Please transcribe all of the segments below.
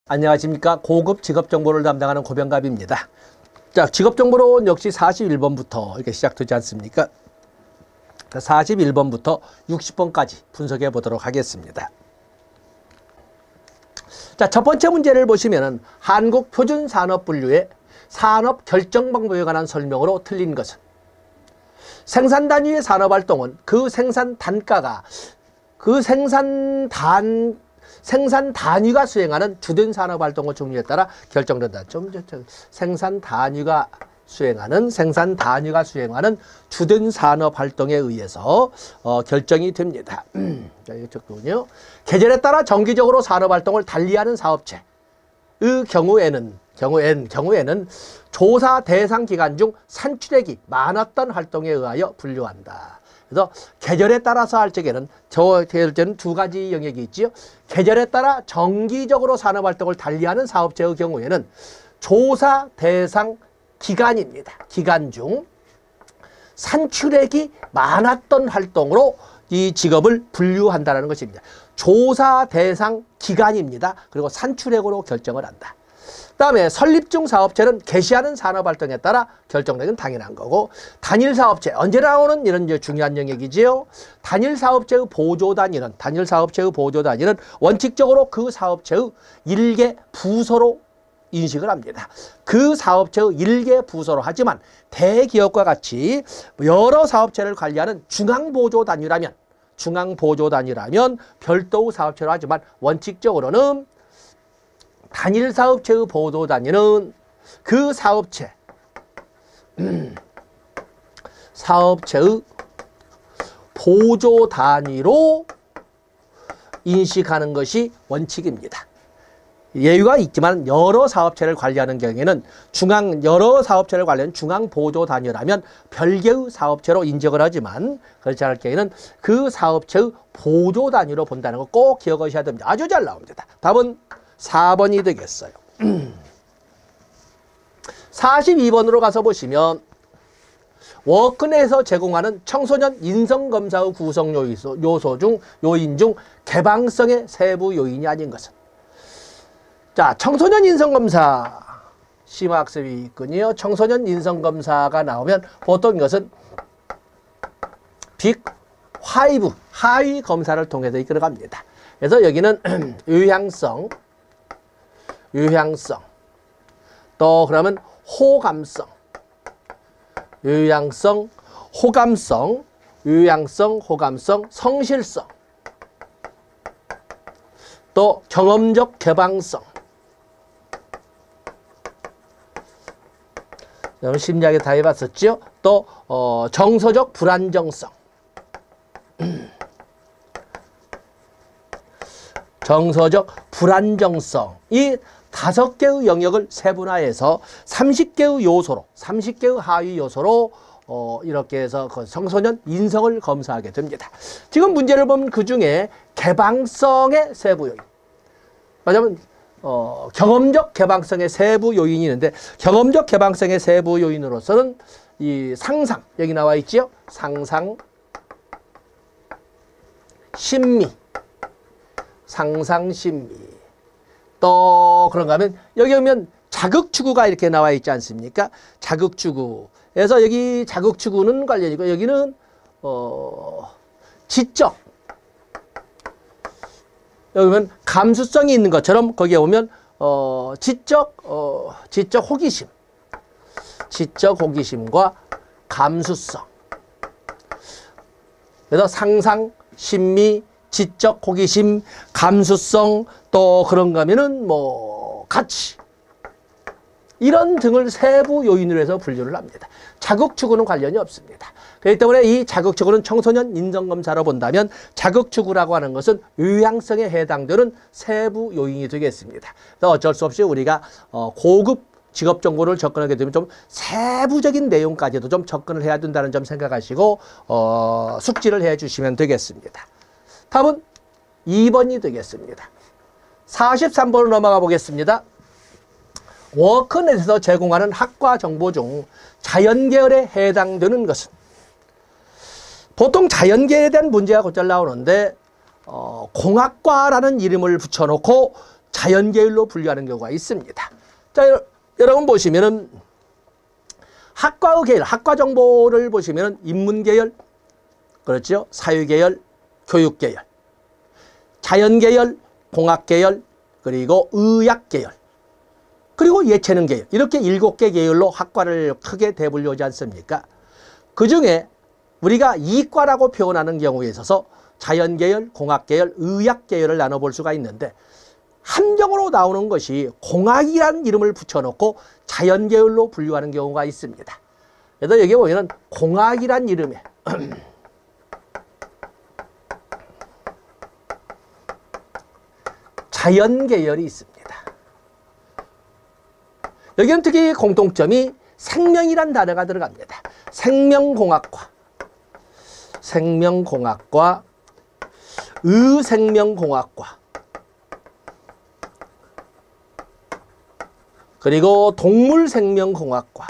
안녕하십니까. 고급 직업정보를 담당하는 고병갑입니다. 자, 직업정보론 역시 41번부터 이렇게 시작되지 않습니까? 41번부터 60번까지 분석해 보도록 하겠습니다. 자, 첫 번째 문제를 보시면은 한국표준산업분류의 산업 결정 방법에 관한 설명으로 틀린 것은 생산 단위의 산업활동은 그 생산 단가가 그 생산 단위가 수행하는 주된 산업활동의 종류에 따라 결정된다. 생산 단위가 수행하는 주된 산업활동에 의해서 결정이 됩니다. 자, 이쪽군요. 계절에 따라 정기적으로 산업활동을 달리하는 사업체의 경우에는 조사 대상 기간 중 산출액이 많았던 활동에 의하여 분류한다. 그래서 계절에 따라서 할 적에는 두 가지 영역이 있지요. 계절에 따라 정기적으로 산업활동을 달리하는 사업체의 경우에는 조사 대상 기간입니다. 기간 중 산출액이 많았던 활동으로 이 직업을 분류한다는 것입니다. 조사 대상 기간입니다. 그리고 산출액으로 결정을 한다. 그 다음에 설립 중 사업체는 개시하는 산업활동에 따라 결정되는 당연한 거고, 단일 사업체, 언제 나오는 이런 중요한 영역이지요. 단일 사업체의 보조 단위는 원칙적으로 그 사업체의 일개 부서로 인식을 합니다. 그 사업체의 일개 부서로 하지만 대기업과 같이 여러 사업체를 관리하는 중앙보조 단위라면 별도의 사업체로 하지만 원칙적으로는 단일 사업체의 보조 단위는 그 사업체의 보조 단위로 인식하는 것이 원칙입니다. 예외가 있지만 여러 사업체를 관리하는 경우에는 여러 사업체를 관리하는 중앙 보조 단위라면 별개의 사업체로 인정을 하지만 그렇지 않을 경우에는 그 사업체의 보조 단위로 본다는 거 꼭 기억하셔야 됩니다. 아주 잘 나옵니다. 답은 4번이 되겠어요. 42번으로 가서 보시면 워크넷에서 제공하는 청소년 인성검사의 구성 요인 중 개방성의 세부 요인이 아닌 것은. 자, 청소년 인성검사 심화학습이 있군요. 청소년 인성검사가 나오면 보통 이것은 빅 5 하위 검사를 통해서 이끌어갑니다. 그래서 여기는 유향성, 또 그러면 호감성, 성실성, 또 경험적 개방성, 심리학에 다 해봤었죠. 또 정서적 불안정성, 이 5개의 영역을 세분화해서 30개의 하위 요소로 이렇게 해서 그 청소년 인성을 검사하게 됩니다. 지금 문제를 보면 그 중에 개방성의 세부 요인, 왜냐하면 경험적 개방성의 세부 요인이 있는데, 경험적 개방성의 세부 요인으로서는 이 상상, 여기 나와 있지요. 상상, 심미, 또 그런가 하면 여기 오면 자극추구가 이렇게 나와 있지 않습니까? 자극추구에서 여기 자극추구는 관련이고, 여기는 지적, 여기 보면 감수성이 있는 것처럼 거기에 보면 지적 호기심과 감수성. 그래서 상상, 심미, 지적 호기심, 감수성, 또 그런가 하면은 가치, 이런 등을 세부 요인으로 해서 분류를 합니다. 자극추구는 관련이 없습니다. 그렇기 때문에 이 자극추구는 청소년 인성검사로 본다면 자극추구라고 하는 것은 유향성에 해당되는 세부 요인이 되겠습니다. 그래서 어쩔 수 없이 우리가 고급 직업 정보를 접근하게 되면 좀 세부적인 내용까지도 좀 접근을 해야 된다는 점 생각하시고 숙지를 해 주시면 되겠습니다. 답은 2번이 되겠습니다. 43번으로 넘어가 보겠습니다. 워크넷에서 제공하는 학과 정보 중 자연계열에 해당되는 것은, 보통 자연계열에 대한 문제가 곧잘 나오는데 공학과라는 이름을 붙여놓고 자연계열로 분류하는 경우가 있습니다. 자, 여러분 보시면은 학과의 계열, 학과 정보를 보시면은 인문계열, 그렇죠? 사회계열, 교육계열, 자연계열, 공학계열, 그리고 의학계열, 그리고 예체능 계열, 이렇게 7개 계열로 학과를 크게 대분류하지 않습니까? 그 중에 우리가 이과라고 표현하는 경우에 있어서 자연계열, 공학계열, 의학계열을 나눠볼 수가 있는데 함정으로 나오는 것이 공학이라는 이름을 붙여놓고 자연계열로 분류하는 경우가 있습니다. 그래서 여기 보면 공학이란 이름에 자연계열이 있습니다. 여기는 특히 공통점이 생명이란 단어가 들어갑니다. 생명공학과, 생명공학과, 의생명공학과, 그리고 동물생명공학과,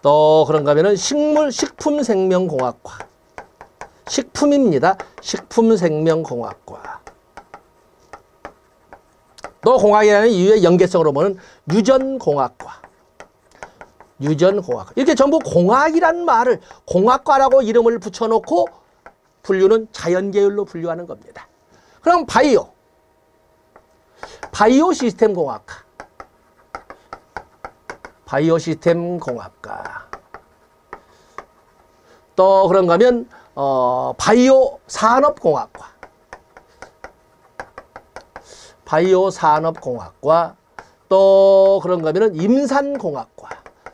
또 그런가 하면은 식품생명공학과, 식품입니다. 식품생명공학과. 또 공학이라는 이유의 연계성으로 보면 유전공학과, 유전공학과. 이렇게 전부 공학이라는 말을 공학과라고 이름을 붙여놓고 분류는 자연계열로 분류하는 겁니다. 그럼 바이오, 바이오 시스템 공학과, 바이오 시스템 공학과. 또 그런가 하면 바이오 산업공학과, 바이오 산업공학과. 또 그런가 하면 임산공학과.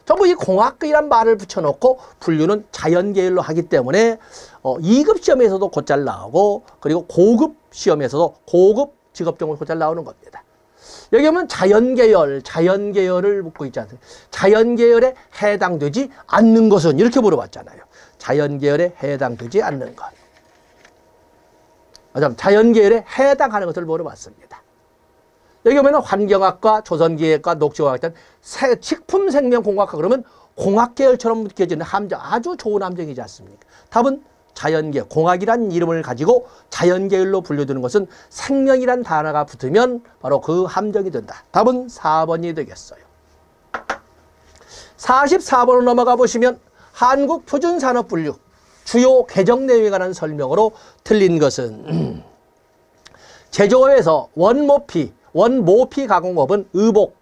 전부 이 공학이란 말을 붙여놓고 분류는 자연계열로 하기 때문에 2급 시험에서도 곧잘 나오고, 그리고 고급 시험에서도 고급 직업종을 곧잘 나오는 겁니다. 여기 보면 자연계열, 자연계열을 묻고 있지 않습니까? 자연계열에 해당되지 않는 것은 이렇게 물어봤잖아요. 자연계열에 해당되지 않는 것. 자연계열에 해당하는 것을 물어봤습니다. 여기 보면 환경학과, 조선기계과, 녹지공학과, 식품생명공학과 그러면 공학계열처럼 느껴지는 함정, 아주 좋은 함정이지 않습니까? 답은 자연계열, 공학이란 이름을 가지고 자연계열로 분류되는 것은 생명이란 단어가 붙으면 바로 그 함정이 된다. 답은 4번이 되겠어요. 44번으로 넘어가 보시면 한국표준산업분류 주요 개정 내용에 관한 설명으로 틀린 것은 제조업에서 원모피 가공업은 의복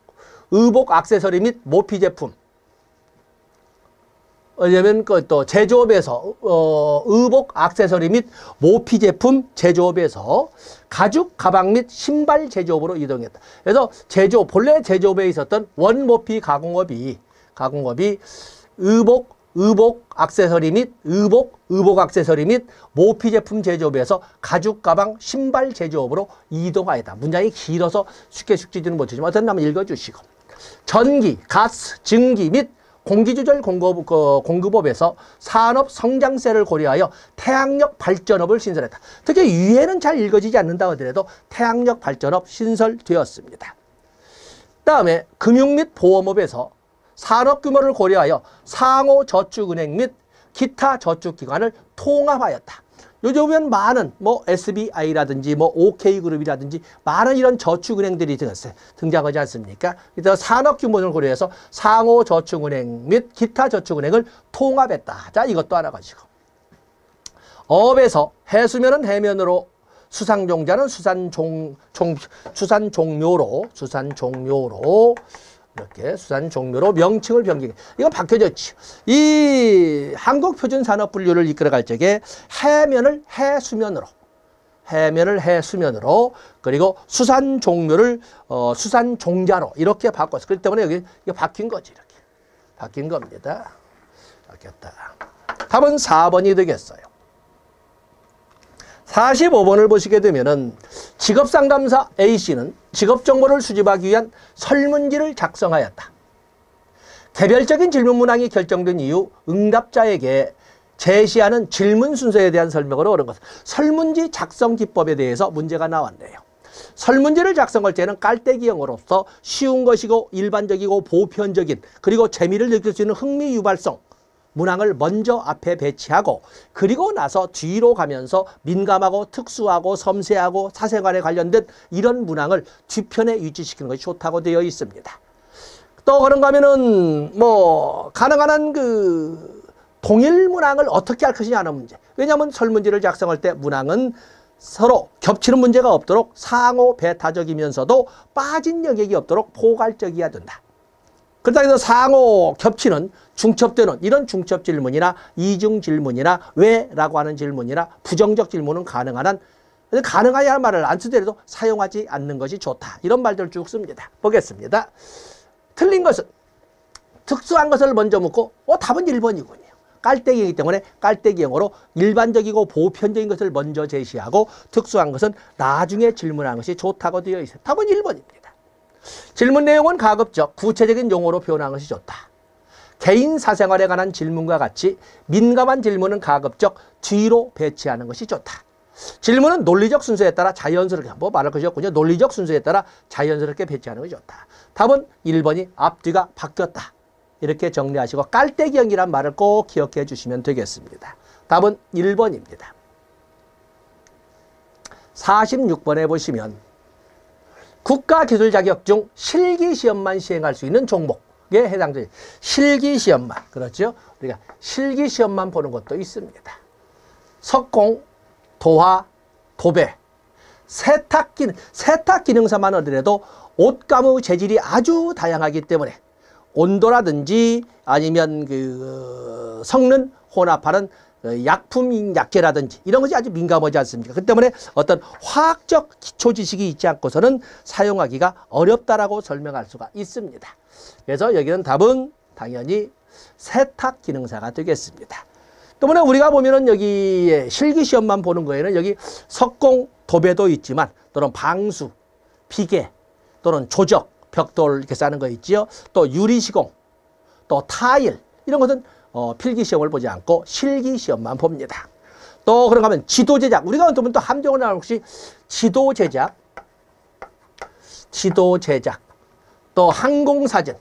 액세서리 및 모피 제품. 왜냐면 또 제조업에서 의복 액세서리 및 모피 제품 제조업에서 가죽 가방 및 신발 제조업으로 이동했다. 그래서 본래 제조업에 있었던 원모피 가공업이 의복 액세서리 및 의복 액세서리 및 모피 제품 제조업에서 가죽 가방 신발 제조업으로 이동하였다. 문장이 길어서 쉽게 숙지지는 못하지만 어떤 한번 읽어주시고, 전기, 가스, 증기 및 공기조절 공급업에서 산업 성장세를 고려하여 태양력 발전업을 신설했다. 특히 위에는 잘 읽어지지 않는다 하더라도 태양력 발전업 신설되었습니다. 다음에 금융 및 보험업에서 산업 규모를 고려하여 상호저축은행 및 기타 저축기관을 통합하였다. 요즘 보면 많은 SBI라든지 OK그룹이라든지 많은 이런 저축은행들이 등장하지 않습니까? 그래서 산업 규모를 고려해서 상호저축은행 및 기타 저축은행을 통합했다. 자, 이것도 알아가지고. 어업에서 해수면은 해면으로, 수상종자는 수산종묘로 이렇게 수산종묘로 명칭을 변경해. 이건 바뀌어졌죠. 이 한국표준산업분류를 이끌어갈 적에 해면을 해수면으로, 그리고 수산종묘를 수산종자로 이렇게 바꿨어. 그렇기 때문에 여기 이게 바뀐 거지. 이렇게 바뀐 겁니다. 바뀌었다. 답은 4번이 되겠어요. 45번을 보시게 되면은 직업상담사 A씨는 직업정보를 수집하기 위한 설문지를 작성하였다. 개별적인 질문 문항이 결정된 이후 응답자에게 제시하는 질문 순서에 대한 설명으로 옳은 것은 설문지 작성 기법에 대해서 문제가 나왔네요. 설문지를 작성할 때는 깔때기형으로서 쉬운 것이고 일반적이고 보편적인, 그리고 재미를 느낄 수 있는 흥미 유발성, 문항을 먼저 앞에 배치하고 그리고 나서 뒤로 가면서 민감하고 특수하고 섬세하고 사생활에 관련된 이런 문항을 뒤편에 위치시키는 것이 좋다고 되어 있습니다. 또 그런가 하면은 뭐 가능한 한 그 동일 문항을 어떻게 할 것이냐 하는 문제. 왜냐하면 설문지를 작성할 때 문항은 서로 겹치는 문제가 없도록 상호 배타적이면서도 빠진 영역이 없도록 포괄적이어야 된다. 그렇다고 해서 상호 겹치는 중첩되는 이런 중첩 질문이나 이중 질문이나 왜라고 하는 질문이나 부정적 질문은 가능한 한 가능하냐는 말을 안 쓰더라도 사용하지 않는 것이 좋다. 이런 말들을 쭉 씁니다. 보겠습니다. 틀린 것은 특수한 것을 먼저 묻고 답은 1번이군요. 깔때기이기 때문에 깔때기형으로 일반적이고 보편적인 것을 먼저 제시하고 특수한 것은 나중에 질문하는 것이 좋다고 되어 있어요. 답은 1번입니다. 질문 내용은 가급적 구체적인 용어로 표현하는 것이 좋다. 개인 사생활에 관한 질문과 같이 민감한 질문은 가급적 뒤로 배치하는 것이 좋다. 질문은 논리적 순서에 따라 자연스럽게 뭐 말할 것이 없군요. 논리적 순서에 따라 자연스럽게 배치하는 것이 좋다. 답은 1번이 앞뒤가 바뀌었다. 이렇게 정리하시고 깔때기형이란 말을 꼭 기억해 주시면 되겠습니다. 답은 1번입니다. 46번에 보시면 국가기술 자격 중 실기시험만 시행할 수 있는 종목에 해당되는 실기시험만, 그렇죠? 우리가 실기시험만 보는 것도 있습니다. 석공, 도화, 도배, 세탁 기능사만 하더라도 옷가무 재질이 아주 다양하기 때문에 온도라든지 아니면 그 섞는 혼합하는 약품 약재라든지 이런 것이 아주 민감하지 않습니까? 그 때문에 어떤 화학적 기초 지식이 있지 않고서는 사용하기가 어렵다라고 설명할 수가 있습니다. 그래서 여기는 답은 당연히 세탁 기능사가 되겠습니다. 때문에 우리가 보면은 여기 실기시험만 보는 거에는 여기 석공, 도배도 있지만 또는 방수, 비계 또는 조적, 벽돌 이렇게 싸는 거 있지요. 또 유리시공, 또 타일 이런 것은 필기시험을 보지 않고 실기시험만 봅니다. 또 그런가 하면 지도제작, 우리가 어떤 또 함정을 나올 혹시 지도제작, 또 항공사진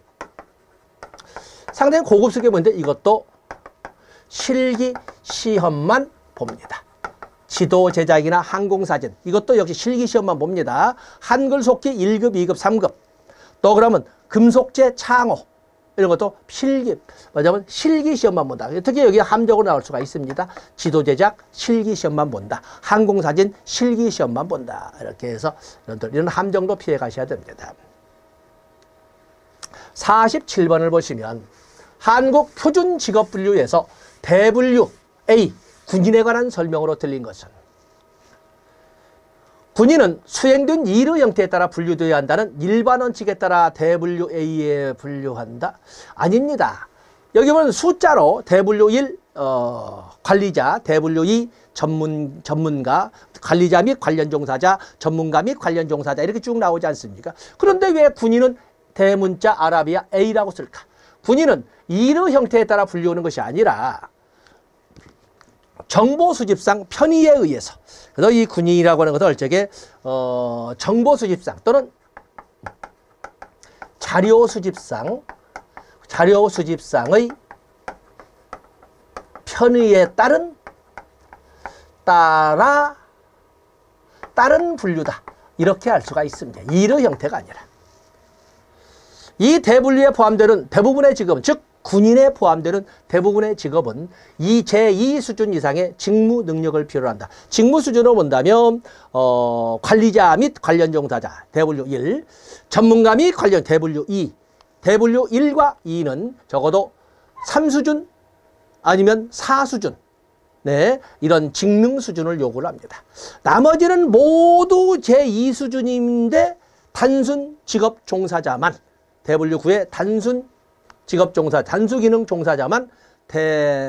상당히 고급스럽게 보는데 이것도 실기시험만 봅니다. 지도 제작이나 항공사진 이것도 역시 실기시험만 봅니다. 한글 속기 1급, 2급, 3급 또 그러면 금속재 창호 이런 것도 뭐냐면 실기시험만 본다. 특히 여기 함정으로 나올 수가 있습니다. 지도 제작 실기시험만 본다. 항공사진 실기시험만 본다. 이렇게 해서 이런 함정도 피해 가셔야 됩니다. 47번을 보시면 한국 표준직업분류에서 대분류 A 군인에 관한 설명으로 들린 것은 군인은 수행된 일의 형태에 따라 분류되어야 한다는 일반 원칙에 따라 대분류 A에 분류한다? 아닙니다. 여기 보면 숫자로 대분류 1 관리자, 대분류 2 전문가, 관리자 및 관련 종사자, 전문가 및 관련 종사자 이렇게 쭉 나오지 않습니까? 그런데 왜 군인은 대문자 아라비아 A라고 쓸까? 군인은 일의 형태에 따라 분류하는 것이 아니라 정보 수집상 편의에 의해서 그래서 이 군인이라고 하는 것은 얼적에 정보 수집상 또는 자료 수집상의 편의에 따른 분류다. 이렇게 할 수가 있습니다. 일의 형태가 아니라. 이 대분류에 포함되는 대부분의 직업은 즉 군인에 포함되는 대부분의 직업은 이 제2 수준 이상의 직무 능력을 필요로 한다. 직무 수준으로 본다면 관리자 및 관련 종사자 대분류 1, 전문가 및 관련 대분류 2, 대분류 1과 2는 적어도 3수준 아니면 4수준 네, 이런 직능 수준을 요구를 합니다. 나머지는 모두 제2 수준인데 단순 직업 종사자만 대분류 9의 단순 직업 종사, 단수기능 종사자만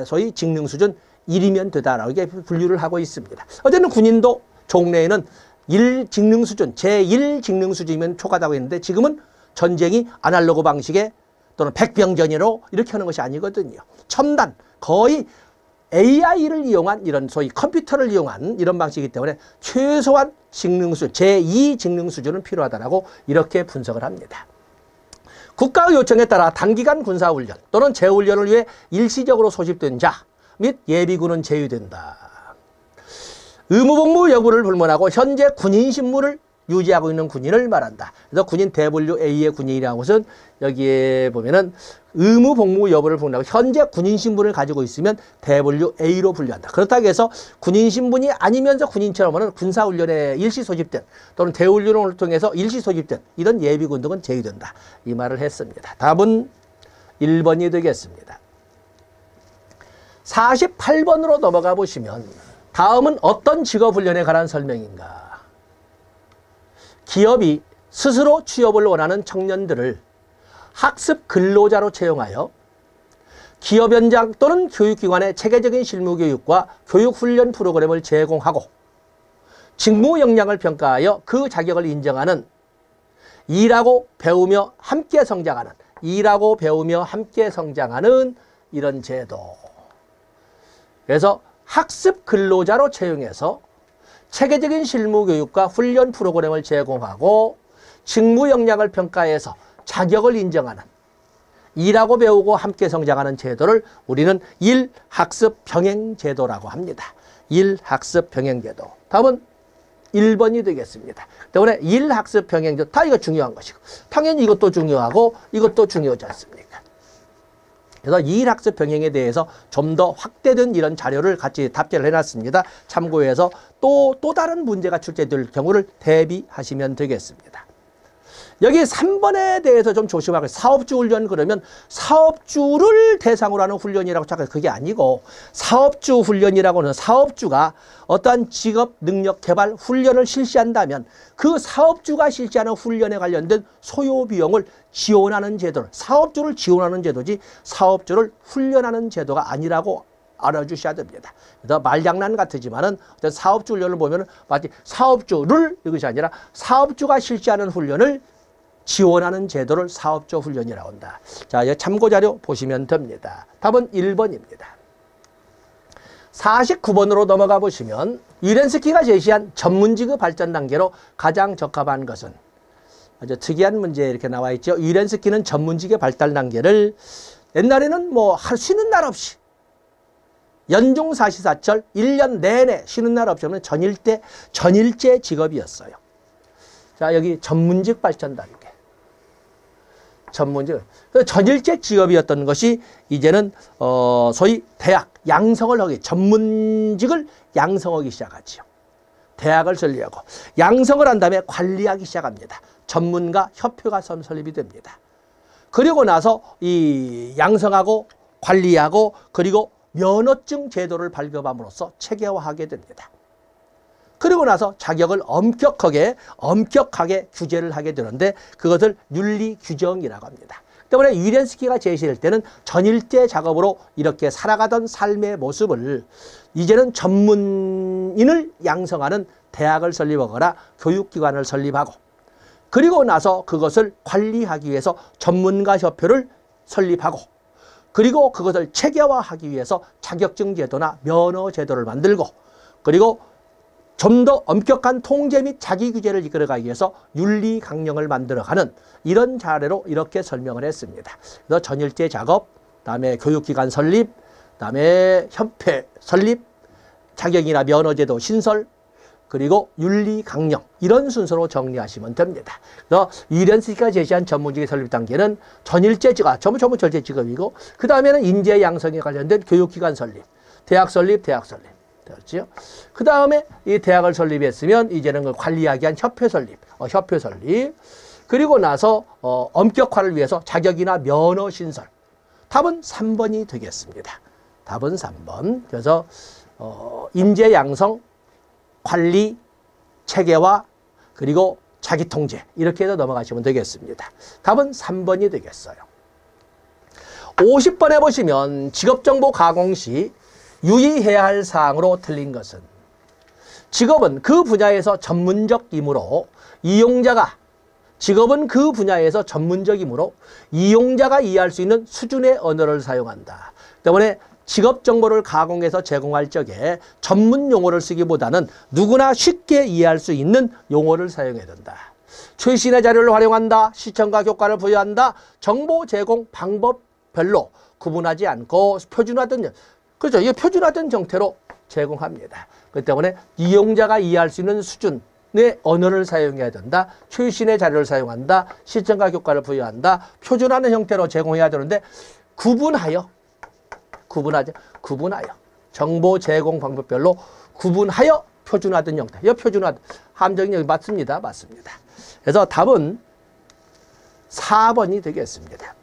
소위 직능 수준 1이면 되다라고 이렇게 분류를 하고 있습니다. 어쨌든 군인도 종래에는 1 직능 수준, 제1 직능 수준이면 초과다고 했는데 지금은 전쟁이 아날로그 방식의 또는 백병전으로 이렇게 하는 것이 아니거든요. 첨단, 거의 AI를 이용한 이런 소위 컴퓨터를 이용한 이런 방식이기 때문에 최소한 직능 수준, 제2 직능 수준은 필요하다라고 이렇게 분석을 합니다. 국가의 요청에 따라 단기간 군사훈련 또는 재훈련을 위해 일시적으로 소집된 자 및 예비군은 제외된다. 의무복무 여부를 불문하고 현재 군인 신분을 유지하고 있는 군인을 말한다. 그래서 군인 대분류-A의 군인이라는 것은 여기에 보면은 의무복무 여부를 불문하고 현재 군인 신분을 가지고 있으면 대분류-A로 분류한다. 그렇다고 해서 군인 신분이 아니면서 군인처럼은 군사훈련에 일시 소집된 또는 대훈련을 통해서 일시 소집된 이런 예비군 등은 제외된다. 이 말을 했습니다. 답은 1번이 되겠습니다. 48번으로 넘어가 보시면 다음은 어떤 직업훈련에 관한 설명인가? 기업이 스스로 취업을 원하는 청년들을 학습 근로자로 채용하여 기업 현장 또는 교육기관의 체계적인 실무교육과 교육훈련 프로그램을 제공하고 직무 역량을 평가하여 그 자격을 인정하는 일하고 배우며 함께 성장하는 이런 제도. 그래서 학습 근로자로 채용해서 체계적인 실무교육과 훈련 프로그램을 제공하고 직무 역량을 평가해서 자격을 인정하는 일하고 배우고 함께 성장하는 제도를 우리는 일학습병행제도라고 합니다. 일학습병행제도. 답은 1번이 되겠습니다. 때문에 일학습병행제도 다 이거 중요한 것이고 당연히 이것도 중요하고 이것도 중요하지 않습니까? 그래서 일학습 병행에 대해서 좀 더 확대된 이런 자료를 같이 답재를 해놨습니다. 참고해서 또 다른 문제가 출제될 경우를 대비하시면 되겠습니다. 여기 3번에 대해서 좀 조심하고 사업주 훈련 그러면 사업주를 대상으로 하는 훈련이라고 잠깐 그게 아니고 사업주 훈련이라고는 사업주가 어떠한 직업 능력 개발 훈련을 실시한다면 그 사업주가 실시하는 훈련에 관련된 소요 비용을 지원하는 제도를 사업주를 지원하는 제도지 사업주를 훈련하는 제도가 아니라고 알아주셔야 됩니다. 그래서 말장난 같으지만은 어떤 사업주 훈련을 보면은 마치 사업주를 이것이 아니라 사업주가 실시하는 훈련을 지원하는 제도를 사업주 훈련이라고 한다. 자, 이 참고자료 보시면 됩니다. 답은 1번입니다. 49번으로 넘어가 보시면 위렌스키가 제시한 전문직의 발전 단계로 가장 적합한 것은 아주 특이한 문제 이렇게 나와 있죠. 위렌스키는 전문직의 발달 단계를 옛날에는 뭐 할 쉬는 날 없이 연중사시사철 1년 내내 쉬는 날 없이 하면 전일제 직업이었어요. 자, 여기 전문직 발전 단계. 전문직. 전일제 직업이었던 것이 이제는 소위 대학 양성을 하기 전문직을 양성하기 시작하지요. 대학을 설립하고 양성을 한 다음에 관리하기 시작합니다. 전문가 협회가 설립이 됩니다. 그리고 나서 이 양성하고 관리하고 그리고 면허증 제도를 발급함으로써 체계화하게 됩니다. 그리고 나서 자격을 엄격하게 규제를 하게 되는데 그것을 윤리 규정이라고 합니다. 때문에 위렌스키가 제시할 때는 전일제 작업으로 이렇게 살아가던 삶의 모습을 이제는 전문인을 양성하는 대학을 설립하거나 교육기관을 설립하고 그리고 나서 그것을 관리하기 위해서 전문가 협회를 설립하고 그리고 그것을 체계화하기 위해서 자격증 제도나 면허 제도를 만들고 그리고 좀 더 엄격한 통제 및 자기 규제를 이끌어가기 위해서 윤리 강령을 만들어가는 이런 사례로 이렇게 설명을 했습니다. 그래서 전일제 작업, 그다음에 교육기관 설립, 그다음에 협회 설립, 자격이나 면허제도 신설, 그리고 윤리 강령 이런 순서로 정리하시면 됩니다. 그래서 위렌스키가 제시한 전문직의 설립 단계는 전일제 직업, 전문절제 직업이고 그 다음에는 인재 양성에 관련된 교육기관 설립, 대학 설립. 그렇죠? 그 다음에 이 대학을 설립했으면 이제는 그 관리하기 위한 협회 설립. 그리고 나서 엄격화를 위해서 자격이나 면허 신설. 답은 3번이 되겠습니다. 답은 3번. 그래서 인재 양성, 관리, 체계화, 그리고 자기 통제 이렇게 해서 넘어가시면 되겠습니다. 답은 3번이 되겠어요. 50번에 보시면 직업정보 가공 시 유의해야 할 사항으로 틀린 것은 직업은 그 분야에서 전문적이므로 직업은 그 분야에서 전문적이므로 이용자가 이해할 수 있는 수준의 언어를 사용한다. 때문에 직업 정보를 가공해서 제공할 적에 전문 용어를 쓰기보다는 누구나 쉽게 이해할 수 있는 용어를 사용해야 된다. 최신의 자료를 활용한다. 시청각 효과를 부여한다. 정보 제공 방법별로 구분하지 않고 표준화된, 그렇죠. 이 표준화된 형태로 제공합니다. 그렇기 때문에 이용자가 이해할 수 있는 수준의 언어를 사용해야 된다. 최신의 자료를 사용한다. 시청각 효과를 부여한다. 표준화된 형태로 제공해야 되는데 구분하여 정보 제공 방법별로 구분하여 표준화된 형태. 이 표준화 함정이 맞습니다. 맞습니다. 그래서 답은 4번이 되겠습니다.